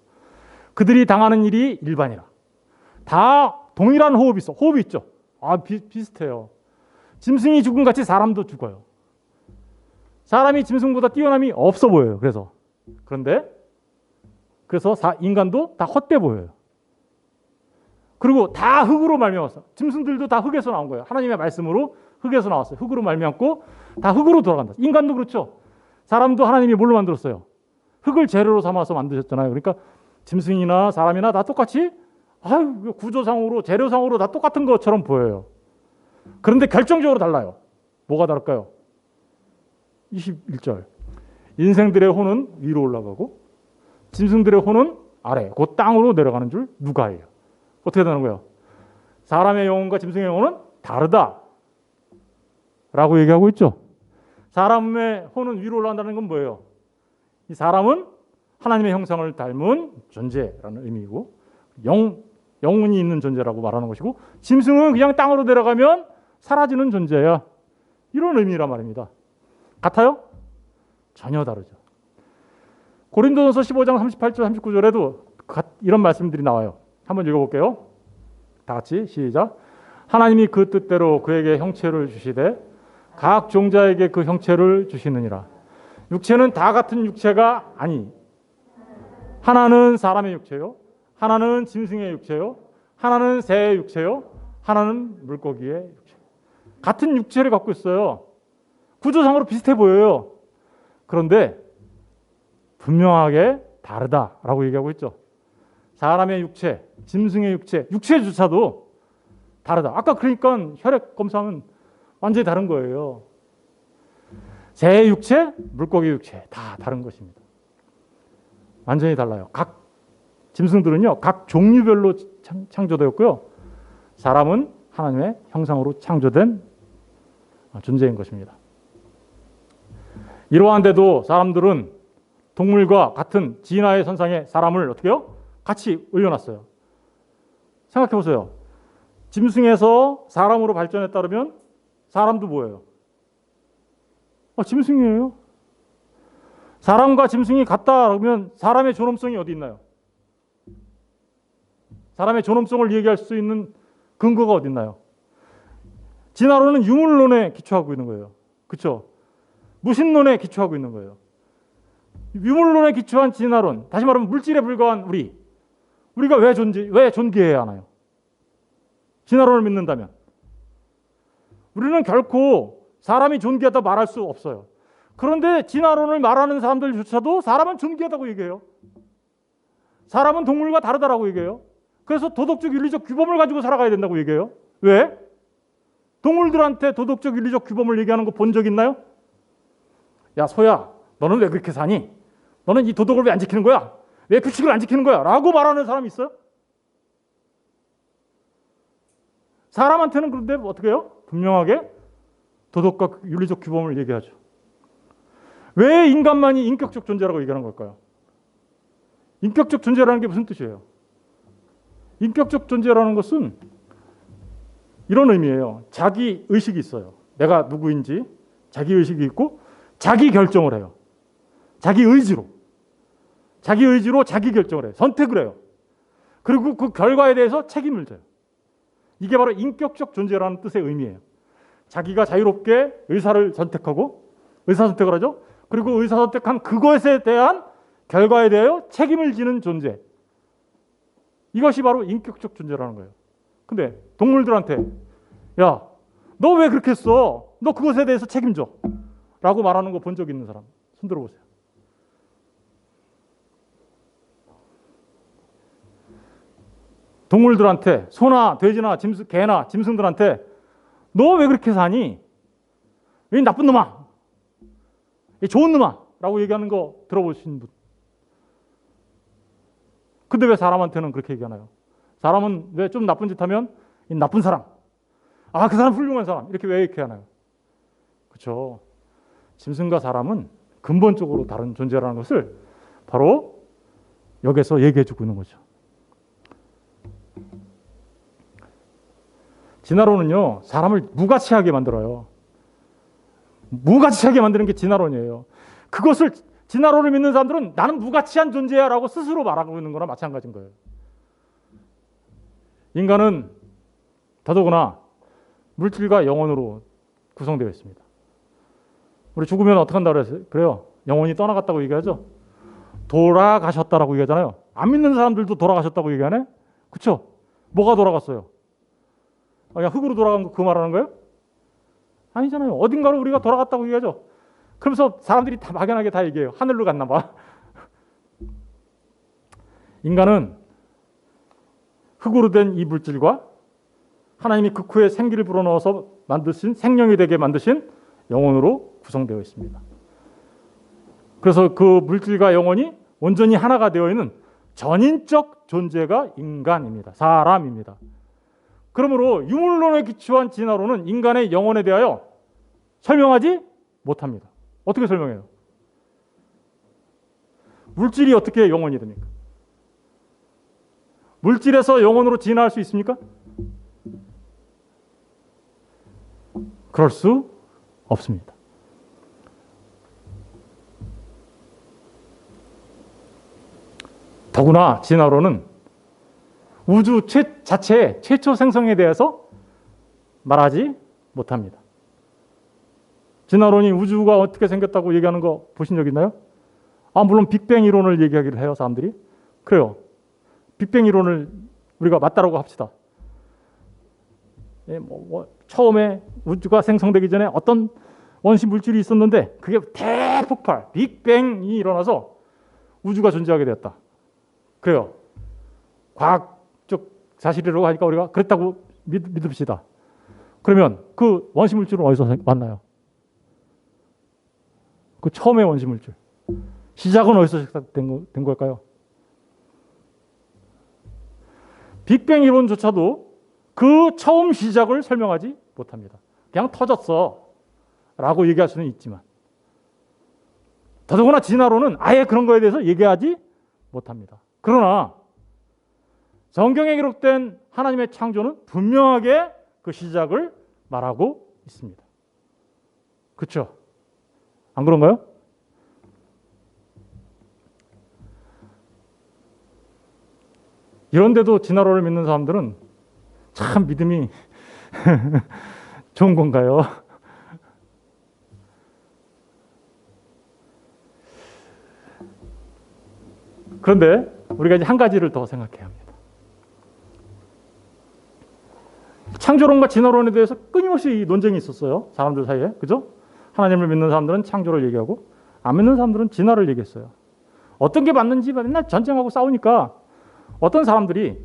그들이 당하는 일이 일반이라. 다 동일한 호흡이 있어. 호흡이 있죠. 비슷해요. 짐승이 죽음같이 사람도 죽어요. 사람이 짐승보다 뛰어남이 없어 보여요. 그런데 인간도 다 헛돼 보여요. 그리고 다 흙으로 말미암았어. 짐승들도 다 흙에서 나온 거예요. 하나님의 말씀으로 흙에서 나왔어요. 흙으로 말미암고 다 흙으로 돌아간다. 인간도 그렇죠. 사람도 하나님이 뭘로 만들었어요? 흙을 재료로 삼아서 만드셨잖아요. 그러니까 짐승이나 사람이나 다 똑같이 구조상으로 재료상으로 다 똑같은 것처럼 보여요. 그런데 결정적으로 달라요. 뭐가 다를까요? 21절. 인생들의 혼은 위로 올라가고 짐승들의 혼은 아래, 그 땅으로 내려가는 줄 누가 해요? 어떻게 되는 거예요? 사람의 영혼과 짐승의 영혼은 다르다 라고 얘기하고 있죠. 사람의 혼은 위로 올라간다는 건 뭐예요? 이 사람은 하나님의 형상을 닮은 존재라는 의미이고 영혼이 있는 존재라고 말하는 것이고 짐승은 그냥 땅으로 내려가면 사라지는 존재야. 이런 의미란 말입니다. 같아요? 전혀 다르죠. 고린도전서 15장 38절 39절에도 이런 말씀들이 나와요. 한번 읽어볼게요. 다 같이 시작. 하나님이 그 뜻대로 그에게 형체를 주시되 각 종자에게 그 형체를 주시느니라. 육체는 다 같은 육체가 아니 하나는 사람의 육체요 하나는 짐승의 육체요, 하나는 새의 육체요, 하나는 물고기의 육체. 같은 육체를 갖고 있어요. 구조상으로 비슷해 보여요. 그런데 분명하게 다르다라고 얘기하고 있죠. 사람의 육체, 짐승의 육체, 육체조차도 다르다. 아까 그러니까 혈액 검사하면 완전히 다른 거예요. 새의 육체, 물고기 육체 다 다른 것입니다. 완전히 달라요. 각 짐승들은요, 각 종류별로 창조되었고요. 사람은 하나님의 형상으로 창조된 존재인 것입니다. 이러한데도 사람들은 동물과 같은 진화의 선상에 사람을 어떻게 해요? 같이 올려놨어요. 생각해 보세요. 짐승에서 사람으로 발전했다면 사람도 뭐예요? 짐승이에요. 사람과 짐승이 같다 그러면 사람의 존엄성이 어디 있나요? 사람의 존엄성을 얘기할 수 있는 근거가 어디 있나요? 진화론은 유물론에 기초하고 있는 거예요. 그렇죠? 무신론에 기초하고 있는 거예요. 유물론에 기초한 진화론, 다시 말하면 물질에 불과한 우리가 왜 존귀해야 하나요? 진화론을 믿는다면 우리는 결코 사람이 존귀하다 말할 수 없어요. 그런데 진화론을 말하는 사람들조차도 사람은 존귀하다고 얘기해요. 사람은 동물과 다르다라고 얘기해요. 그래서 도덕적 윤리적 규범을 가지고 살아가야 된다고 얘기해요. 왜? 동물들한테 도덕적 윤리적 규범을 얘기하는 거 본 적 있나요? 야 소야, 너는 왜 그렇게 사니? 너는 이 도덕을 왜 안 지키는 거야? 왜 규칙을 안 지키는 거야? 라고 말하는 사람이 있어요? 사람한테는 그런데 어떻게 해요? 분명하게 도덕과 윤리적 규범을 얘기하죠. 왜 인간만이 인격적 존재라고 얘기하는 걸까요? 인격적 존재라는 게 무슨 뜻이에요? 인격적 존재라는 것은 이런 의미예요. 자기 의식이 있어요. 내가 누구인지 자기 의식이 있고 자기 결정을 해요. 자기 의지로 자기 결정을 해요. 선택을 해요. 그리고 그 결과에 대해서 책임을 져요. 이게 바로 인격적 존재라는 뜻의 의미예요. 자기가 자유롭게 의사선택을 하죠. 그리고 의사선택한 그것에 대한 결과에 대하여 책임을 지는 존재. 이것이 바로 인격적 존재라는 거예요. 근데 동물들한테 야, 너 왜 그렇게 했어? 너 그것에 대해서 책임져. 라고 말하는 거 본 적 있는 사람 손 들어보세요. 동물들한테 소나 돼지나 개나 짐승들한테 너 왜 그렇게 사니? 이 나쁜 놈아, 이 좋은 놈아 라고 얘기하는 거 들어보신 분? 근데 왜 사람한테는 그렇게 얘기하나요? 사람은 왜 좀 나쁜 짓 하면 이 나쁜 사람, 그 사람 훌륭한 사람 이렇게 왜 이렇게 하나요? 그렇죠. 짐승과 사람은 근본적으로 다른 존재라는 것을 바로 여기서 얘기해 주고 있는 거죠. 진화론은요, 사람을 무가치하게 만들어요. 무가치하게 만드는 게 진화론이에요. 그것을 진화론을 믿는 사람들은 나는 무가치한 존재야 라고 스스로 말하고 있는 거나 마찬가지인 거예요. 인간은 더더구나 물질과 영혼으로 구성되어 있습니다. 우리 죽으면 어떻게 한다고 그래요? 영혼이 떠나갔다고 얘기하죠? 돌아가셨다라고 얘기하잖아요. 안 믿는 사람들도 돌아가셨다고 얘기하네? 그렇죠? 뭐가 돌아갔어요? 그냥 흙으로 돌아간 거 그 말하는 거예요? 아니잖아요. 어딘가로 우리가 돌아갔다고 얘기하죠. 그러면서 사람들이 다 막연하게 다 얘기해요. 하늘로 갔나 봐. 인간은 흙으로 된 이 물질과 하나님이 그 후에 생기를 불어넣어서 만드신 생명이 되게 만드신 영혼으로 구성되어 있습니다. 그래서 그 물질과 영혼이 온전히 하나가 되어 있는 전인적 존재가 인간입니다. 사람입니다. 그러므로 유물론에 기초한 진화론은 인간의 영혼에 대하여 설명하지 못합니다. 어떻게 설명해요? 물질이 어떻게 영혼이 됩니까? 물질에서 영혼으로 진화할 수 있습니까? 그럴 수 없습니다. 더구나 진화론은 우주 자체의 최초 생성에 대해서 말하지 못합니다. 진화론이 우주가 어떻게 생겼다고 얘기하는 거 보신 적 있나요? 물론 빅뱅 이론을 얘기하기를 해요, 사람들이. 그래요. 빅뱅 이론을 우리가 맞다라고 합시다. 처음에 우주가 생성되기 전에 어떤 원시 물질이 있었는데 그게 대폭발, 빅뱅이 일어나서 우주가 존재하게 되었다. 그래요. 과학적 사실이라고 하니까 우리가 그랬다고 믿읍시다. 그러면 그 원시 물질은 어디서 만나요? 그 처음의 원시 물질. 시작은 어디서 시작된 걸까요? 빅뱅 이론조차도 그 처음 시작을 설명하지 못합니다. 그냥 터졌어 라고 얘기할 수는 있지만 더더구나 진화론은 아예 그런 거에 대해서 얘기하지 못합니다. 그러나 성경에 기록된 하나님의 창조는 분명하게 그 시작을 말하고 있습니다. 그렇죠? 안 그런가요? 이런데도 진화론을 믿는 사람들은 참 믿음이 좋은 건가요? 그런데 우리가 이제 한 가지를 더 생각해야 합니다. 창조론과 진화론에 대해서 끊임없이 논쟁이 있었어요. 사람들 사이에. 그죠? 하나님을 믿는 사람들은 창조를 얘기하고 안 믿는 사람들은 진화를 얘기했어요. 어떤 게 맞는지 맨날 전쟁하고 싸우니까 어떤 사람들이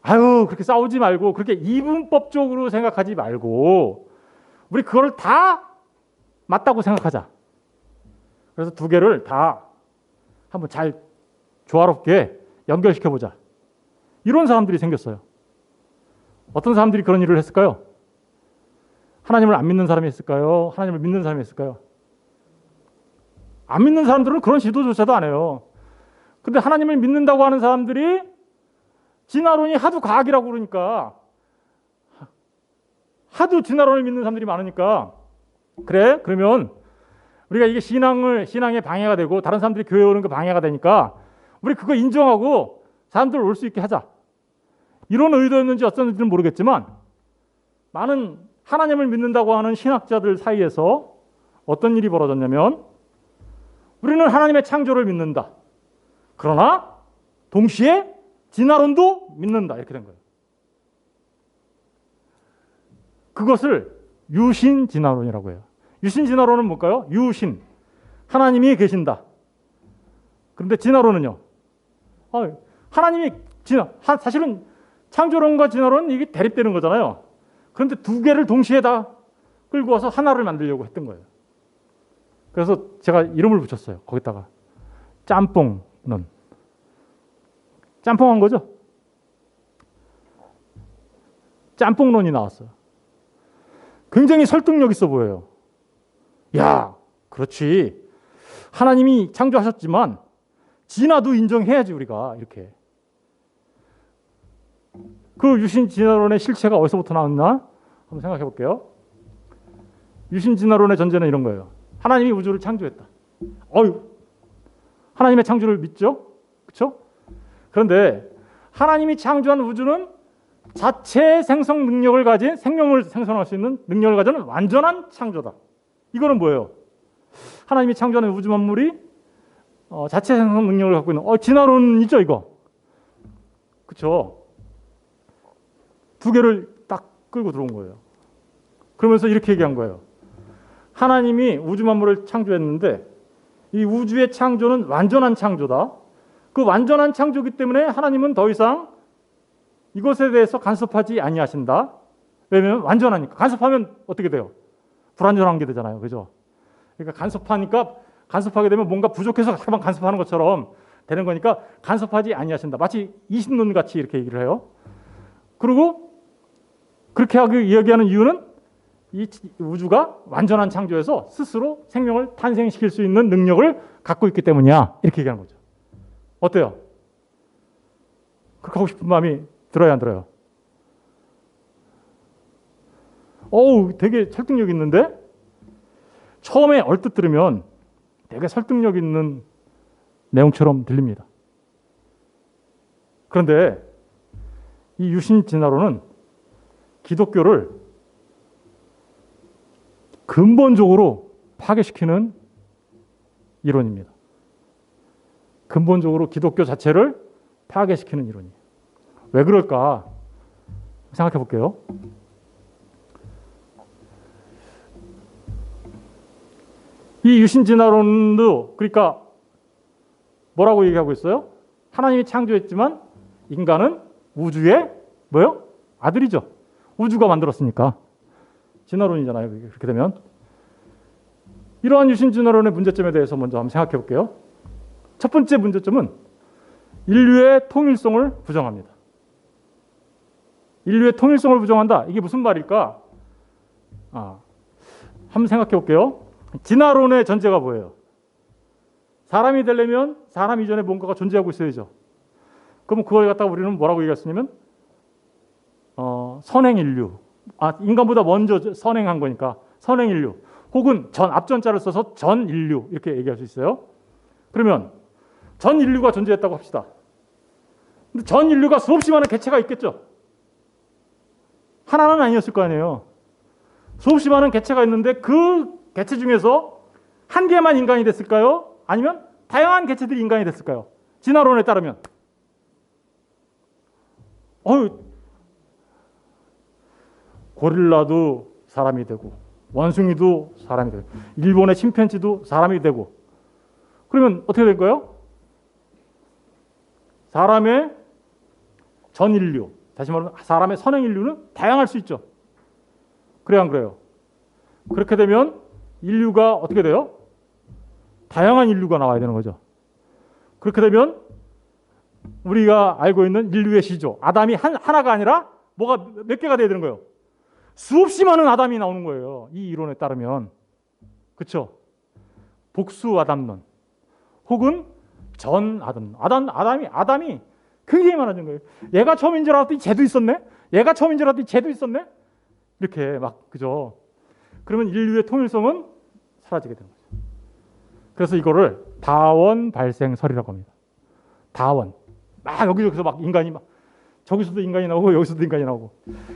아유 그렇게 싸우지 말고 그렇게 이분법적으로 생각하지 말고 우리 그거를 다 맞다고 생각하자. 그래서 두 개를 다 한번 잘 조화롭게 연결시켜보자. 이런 사람들이 생겼어요. 어떤 사람들이 그런 일을 했을까요? 하나님을 안 믿는 사람이 했을까요? 하나님을 믿는 사람이 했을까요? 안 믿는 사람들은 그런 시도조차도 안 해요. 근데 하나님을 믿는다고 하는 사람들이 진화론이 하도 과학이라고 그러니까 하도 진화론을 믿는 사람들이 많으니까 그래? 그러면 우리가 이게 신앙에 방해가 되고 다른 사람들이 교회 오는 거 방해가 되니까 우리 그거 인정하고 사람들 올 수 있게 하자. 이런 의도였는지 어쩐지는 모르겠지만 많은 하나님을 믿는다고 하는 신학자들 사이에서 어떤 일이 벌어졌냐면 우리는 하나님의 창조를 믿는다. 그러나 동시에 진화론도 믿는다. 이렇게 된 거예요. 그것을 유신진화론이라고 해요. 유신진화론은 뭘까요? 유신, 하나님이 계신다. 그런데 진화론은요. 하나님이 사실은 창조론과 진화론은 이게 대립되는 거잖아요. 그런데 두 개를 동시에 다 끌고 와서 하나를 만들려고 했던 거예요. 그래서 제가 이름을 붙였어요. 거기다가 짬뽕론. 짬뽕한 거죠. 짬뽕론이 나왔어요. 굉장히 설득력 있어 보여요. 야, 그렇지. 하나님이 창조하셨지만 진화도 인정해야지 우리가 이렇게. 그 유신진화론의 실체가 어디서부터 나왔나? 한번 생각해 볼게요. 유신진화론의 전제는 이런 거예요. 하나님이 우주를 창조했다. 하나님의 창조를 믿죠? 그렇죠? 그런데 하나님이 창조한 우주는 자체 생성 능력을 가진 생명을 생성할 수 있는 능력을 가진 완전한 창조다. 이거는 뭐예요? 하나님이 창조하는 우주 만물이 자체 생성 능력을 갖고 있는 진화론 있죠 이거. 그렇죠? 두 개를 딱 끌고 들어온 거예요. 그러면서 이렇게 얘기한 거예요. 하나님이 우주 만물을 창조했는데 이 우주의 창조는 완전한 창조다. 그 완전한 창조이기 때문에 하나님은 더 이상 이것에 대해서 간섭하지 아니하신다. 왜냐하면 완전하니까. 간섭하면 어떻게 돼요? 불완전한 게 되잖아요. 그죠? 그러니까 간섭하게 되면 뭔가 부족해서 자꾸만 간섭하는 것처럼 되는 거니까 간섭하지 아니하신다. 마치 이신론 같이 이렇게 얘기를 해요. 그리고 그렇게 이야기하는 이유는 이 우주가 완전한 창조에서 스스로 생명을 탄생시킬 수 있는 능력을 갖고 있기 때문이야. 이렇게 얘기하는 거죠. 어때요? 그렇게 하고 싶은 마음이 들어요, 안 들어요? 되게 설득력 있는데? 처음에 얼뜻 들으면 되게 설득력 있는 내용처럼 들립니다. 그런데 이 유신진화론은 기독교를 근본적으로 파괴시키는 이론입니다. 근본적으로 기독교 자체를 파괴시키는 이론이에요. 왜 그럴까 생각해 볼게요. 이 유신진화론도 그러니까 뭐라고 얘기하고 있어요? 하나님이 창조했지만 인간은 우주의 뭐요? 아들이죠. 우주가 만들었으니까. 진화론이잖아요. 그렇게 되면. 이러한 유신진화론의 문제점에 대해서 먼저 한번 생각해 볼게요. 첫 번째 문제점은 인류의 통일성을 부정합니다. 인류의 통일성을 부정한다. 이게 무슨 말일까? 한번 생각해 볼게요. 진화론의 전제가 뭐예요? 사람이 되려면 사람 이전에 뭔가가 존재하고 있어야죠. 그럼 그걸 갖다가 우리는 뭐라고 얘기했으냐면 선행인류. 인간보다 먼저 선행한 거니까 선행인류. 혹은 앞전자를 써서 전인류 이렇게 얘기할 수 있어요. 그러면 전인류가 존재했다고 합시다. 근데 전인류가 수없이 많은 개체가 있겠죠. 하나는 아니었을 거 아니에요. 수없이 많은 개체가 있는데 그 개체 중에서 한 개만 인간이 됐을까요? 아니면 다양한 개체들이 인간이 됐을까요? 진화론에 따르면. 고릴라도 사람이 되고 원숭이도 사람이 되고 일본의 침팬지도 사람이 되고 그러면 어떻게 될까요? 사람의 전인류, 다시 말하면 사람의 선행인류는 다양할 수 있죠. 그래요, 안 그래요? 그렇게 되면 인류가 어떻게 돼요? 다양한 인류가 나와야 되는 거죠. 그렇게 되면 우리가 알고 있는 인류의 시조, 아담이 하나가 아니라 뭐가 몇 개가 돼야 되는 거예요? 수없이 많은 아담이 나오는 거예요. 이 이론에 따르면. 그렇죠? 복수 아담론 혹은 전 아담이 굉장히 많아진 거예요. 얘가 처음인 줄 알았더니 쟤도 있었네. 얘가 처음인 줄 알았더니 쟤도 있었네. 이렇게 막 그죠? 그러면 인류의 통일성은 사라지게 되는 거죠. 그래서 이거를 다원 발생설이라고 합니다. 다원. 막 여기저기서 막 인간이 막 저기서도 인간이 나오고 여기서도 인간이 나오고.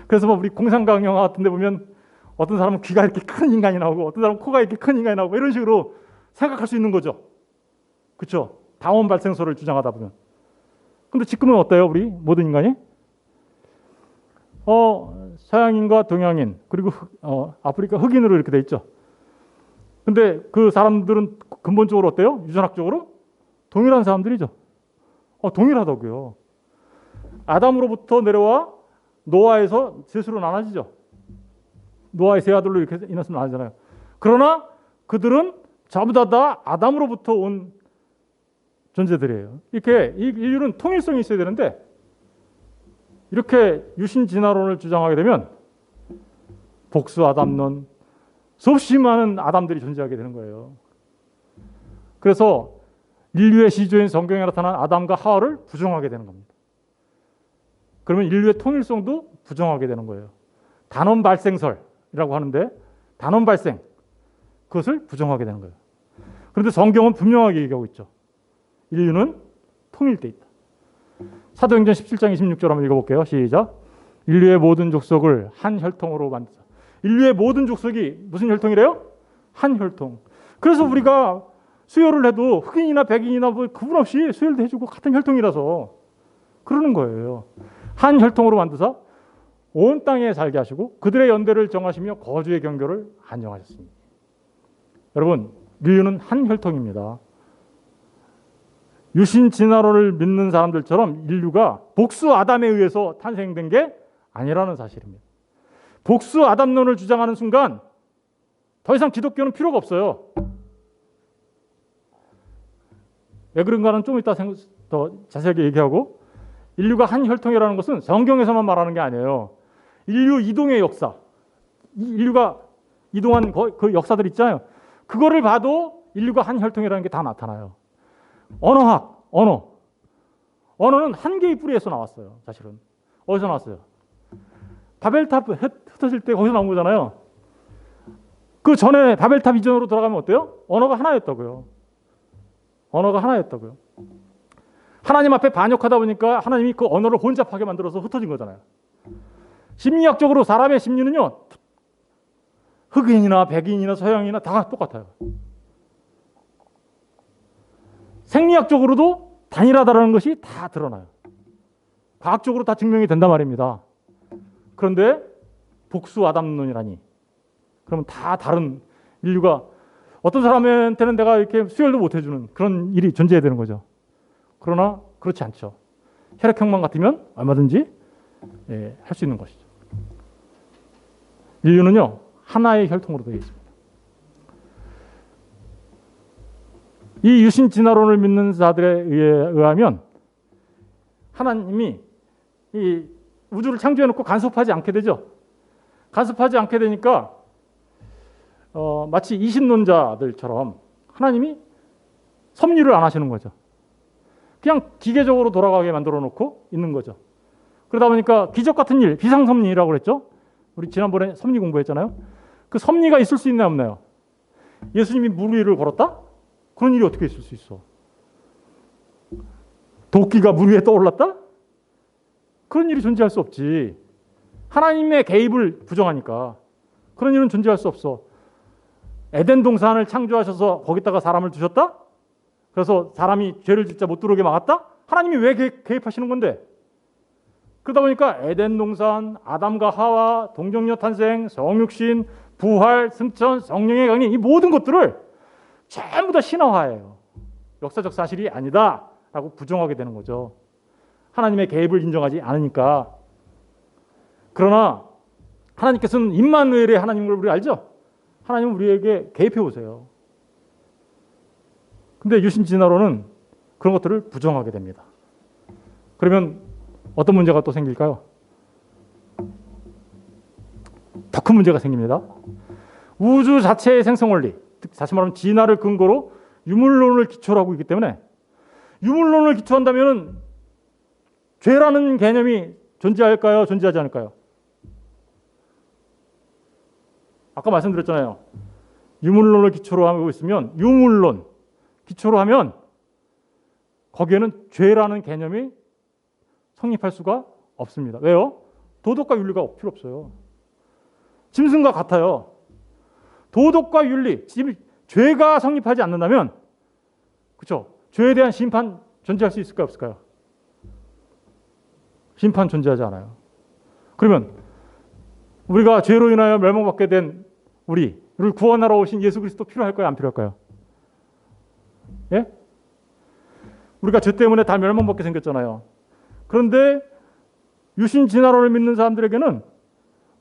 그래서 뭐 우리 공상과학 영화 같은 데 보면 어떤 사람은 귀가 이렇게 큰 인간이 나오고 어떤 사람은 코가 이렇게 큰 인간이 나오고 이런 식으로 생각할 수 있는 거죠. 그렇죠? 다원 발생설을 주장하다 보면. 근데 지금은 어때요? 우리 모든 인간이? 서양인과 동양인 그리고 아프리카 흑인으로 이렇게 돼 있죠. 근데 그 사람들은 근본적으로 어때요? 유전학적으로 동일한 사람들이죠. 동일하다고요. 아담으로부터 내려와 노아에서 셋으로 나눠지죠. 노아의 세 아들로 이렇게 인해서 나눠지잖아요. 그러나 그들은 전부 다 아담으로부터 온 존재들이에요. 이렇게 인류는 통일성이 있어야 되는데 이렇게 유신 진화론을 주장하게 되면 복수 아담론, 수없이 많은 아담들이 존재하게 되는 거예요. 그래서 인류의 시조인 성경에 나타난 아담과 하와를 부정하게 되는 겁니다. 그러면 인류의 통일성도 부정하게 되는 거예요. 단원 발생설이라고 하는데 단원 발생, 그것을 부정하게 되는 거예요. 그런데 성경은 분명하게 얘기하고 있죠. 인류는 통일돼 있다. 사도행전 17장 26절 한번 읽어볼게요. 시작. 인류의 모든 족속을 한 혈통으로 만드사. 인류의 모든 족속이 무슨 혈통이래요? 한 혈통. 그래서 우리가 수혈을 해도 흑인이나 백인이나 뭐 구분 없이 수혈도 해주고 같은 혈통이라서 그러는 거예요. 한 혈통으로 만드사 온 땅에 살게 하시고 그들의 연대를 정하시며 거주의 경교를 안정하셨습니다. 여러분, 인류는 한 혈통입니다. 유신 진화론을 믿는 사람들처럼 인류가 복수 아담에 의해서 탄생된 게 아니라는 사실입니다. 복수 아담론을 주장하는 순간 더 이상 기독교는 필요가 없어요. 왜 그런가는 좀 이따 더 자세하게 얘기하고, 인류가 한 혈통이라는 것은 성경에서만 말하는 게 아니에요. 인류 이동의 역사, 인류가 이동한 그 역사들 있잖아요. 그거를 봐도 인류가 한 혈통이라는 게 다 나타나요. 언어학, 언어는 한 개의 뿌리에서 나왔어요. 사실은 어디서 나왔어요? 바벨탑 흩어질 때 거기서 나온 거잖아요. 그 전에 바벨탑 이전으로 돌아가면 어때요? 언어가 하나였다고요. 하나님 앞에 반역하다 보니까 하나님이 그 언어를 혼잡하게 만들어서 흩어진 거잖아요. 심리학적으로 사람의 심리는요, 흑인이나 백인이나 서양이나 다 똑같아요. 생리학적으로도 단일하다는 것이 다 드러나요. 과학적으로 다 증명이 된단 말입니다. 그런데 복수 아담론이라니. 그러면 다 다른 인류가 어떤 사람한테는 내가 이렇게 수혈도 못 해주는 그런 일이 존재해야 되는 거죠. 그러나 그렇지 않죠. 혈액형만 같으면 얼마든지 할 수 있는 것이죠. 인류는요, 하나의 혈통으로 되어 있습니다. 이 유신 진화론을 믿는 자들에 의하면 하나님이 이 우주를 창조해놓고 간섭하지 않게 되죠. 간섭하지 않게 되니까 마치 이신론자들처럼 하나님이 섭리를 안 하시는 거죠. 그냥 기계적으로 돌아가게 만들어 놓고 있는 거죠. 그러다 보니까 기적 같은 일, 비상섭리라고 그랬죠. 우리 지난번에 섭리 공부했잖아요. 그 섭리가 있을 수 있나요, 없나요? 예수님이 물 위를 걸었다? 그런 일이 어떻게 있을 수 있어? 도끼가 물 위에 떠올랐다? 그런 일이 존재할 수 없지. 하나님의 개입을 부정하니까 그런 일은 존재할 수 없어. 에덴 동산을 창조하셔서 거기다가 사람을 두셨다? 그래서 사람이 죄를 진짜 못 들어오게 막았다? 하나님이 왜 개입하시는 건데? 그러다 보니까 에덴 동산, 아담과 하와, 동정녀 탄생, 성육신, 부활, 승천, 성령의 강림, 이 모든 것들을 전부 다 신화화예요. 역사적 사실이 아니다라고 부정하게 되는 거죠. 하나님의 개입을 인정하지 않으니까. 그러나 하나님께서는 임마누엘의 하나님인 걸 우리 알죠? 하나님은 우리에게 개입해 오세요. 근데 유신 진화론은 그런 것들을 부정하게 됩니다. 그러면 어떤 문제가 또 생길까요? 더 큰 문제가 생깁니다. 우주 자체의 생성 원리, 다시 말하면 진화를 근거로 유물론을 기초로 하고 있기 때문에 유물론을 기초한다면 죄라는 개념이 존재할까요? 존재하지 않을까요? 아까 말씀드렸잖아요. 유물론을 기초로 하고 있으면 유물론 기초로 하면 거기에는 죄라는 개념이 성립할 수가 없습니다. 왜요? 도덕과 윤리가 필요 없어요. 짐승과 같아요. 도덕과 윤리, 죄가 성립하지 않는다면, 그렇죠? 죄에 대한 심판 존재할 수 있을까요, 없을까요? 심판 존재하지 않아요. 그러면 우리가 죄로 인하여 멸망받게 된 우리를 구원하러 오신 예수 그리스도 필요할까요, 안 필요할까요? 예? 우리가 죄 때문에 다 멸망받게 생겼잖아요. 그런데 유신 진화론을 믿는 사람들에게는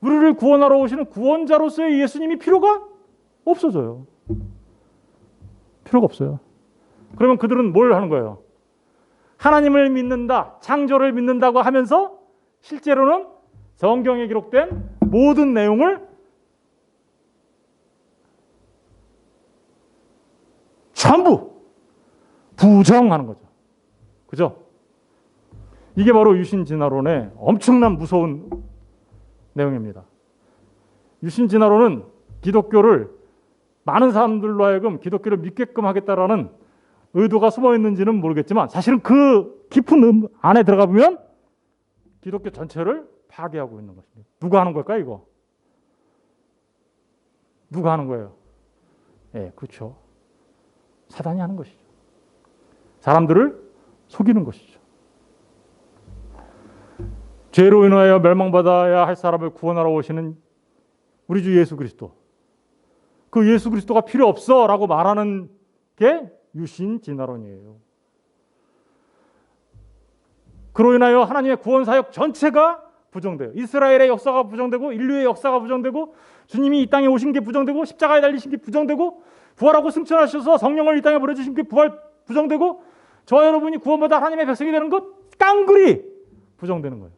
우리를 구원하러 오시는 구원자로서의 예수님이 필요가 없어져요. 필요가 없어요. 그러면 그들은 뭘 하는 거예요? 하나님을 믿는다, 창조를 믿는다고 하면서 실제로는 성경에 기록된 모든 내용을 전부 부정하는 거죠. 그죠? 이게 바로 유신 진화론의 엄청난 무서운 내용입니다. 유신 진화론은 기독교를 많은 사람들로 하여금 기독교를 믿게끔 하겠다라는 의도가 숨어 있는지는 모르겠지만 사실은 그 깊은 안에 들어가 보면 기독교 전체를 파괴하고 있는 것입니다. 누가 하는 걸까요, 이거? 누가 하는 거예요? 예, 그렇죠. 사단이 하는 것이죠. 사람들을 속이는 것이죠. 죄로 인하여 멸망받아야 할 사람을 구원하러 오시는 우리 주 예수 그리스도. 그 예수 그리스도가 필요 없어라고 말하는 게 유신 진화론이에요. 그로 인하여 하나님의 구원 사역 전체가 부정돼요. 이스라엘의 역사가 부정되고 인류의 역사가 부정되고 주님이 이 땅에 오신 게 부정되고 십자가에 달리신 게 부정되고 부활하고 승천하셔서 성령을 이 땅에 보내주신 게 부정되고 저와 여러분이 구원받아 하나님의 백성이 되는 것 깡그리 부정되는 거예요.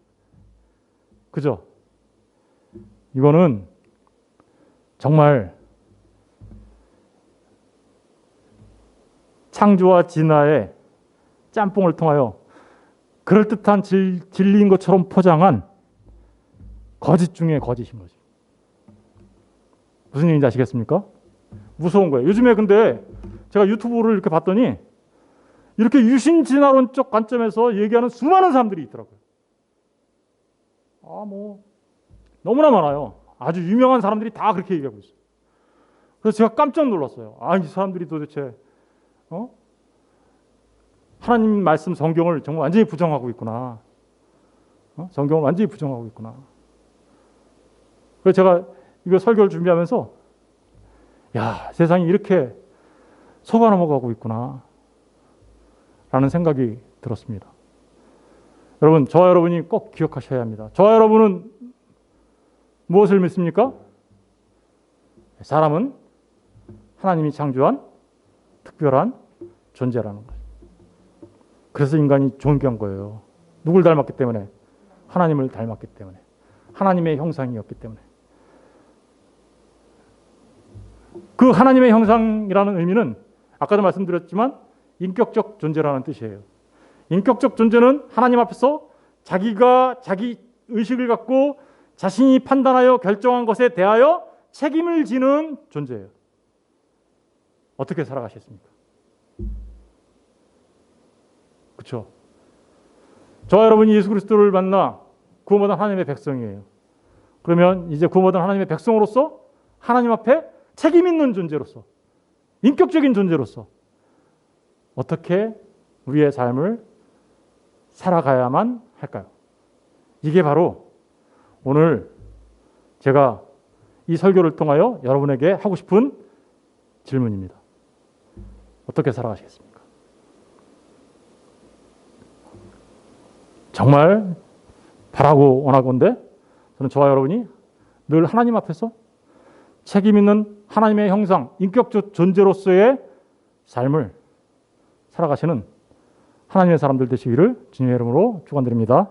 그죠? 이거는 정말 창조와 진화의 짬뽕을 통하여 그럴듯한 진리인 것처럼 포장한 거짓 중에 거짓인 거죠. 무슨 얘기인지 아시겠습니까? 무서운 거예요. 요즘에 근데 제가 유튜브를 이렇게 봤더니 이렇게 유신 진화론적 관점에서 얘기하는 수많은 사람들이 있더라고요. 너무나 많아요. 아주 유명한 사람들이 다 그렇게 얘기하고 있어요. 그래서 제가 깜짝 놀랐어요. 이 사람들이 도대체 하나님 말씀 성경을 정말 완전히 부정하고 있구나. 성경을 완전히 부정하고 있구나. 그래서 제가 이거 설교를 준비하면서 야, 세상이 이렇게 속아 넘어가고 있구나 라는 생각이 들었습니다. 여러분, 저와 여러분이 꼭 기억하셔야 합니다. 저와 여러분은 무엇을 믿습니까? 사람은 하나님이 창조한 특별한 존재라는 거죠. 그래서 인간이 존귀한 거예요. 누굴 닮았기 때문에? 하나님을 닮았기 때문에. 하나님의 형상이었기 때문에. 그 하나님의 형상이라는 의미는 아까도 말씀드렸지만 인격적 존재라는 뜻이에요. 인격적 존재는 하나님 앞에서 자기가 자기 의식을 갖고 자신이 판단하여 결정한 것에 대하여 책임을 지는 존재예요. 어떻게 살아가셨습니까? 그렇죠? 저와 여러분이 예수 그리스도를 만나 구원받은 하나님의 백성이에요. 그러면 이제 구원받은 하나님의 백성으로서 하나님 앞에 책임 있는 존재로서, 인격적인 존재로서 어떻게 우리의 삶을 살아가야만 할까요? 이게 바로 오늘 제가 이 설교를 통하여 여러분에게 하고 싶은 질문입니다. 어떻게 살아가시겠습니까? 정말 바라고 원하건대 저는 저와 여러분이 늘 하나님 앞에서 책임 있는 하나님의 형상, 인격적 존재로서의 삶을 살아가시는 하나님의 사람들 되시기를 주님의 이름으로 축원드립니다.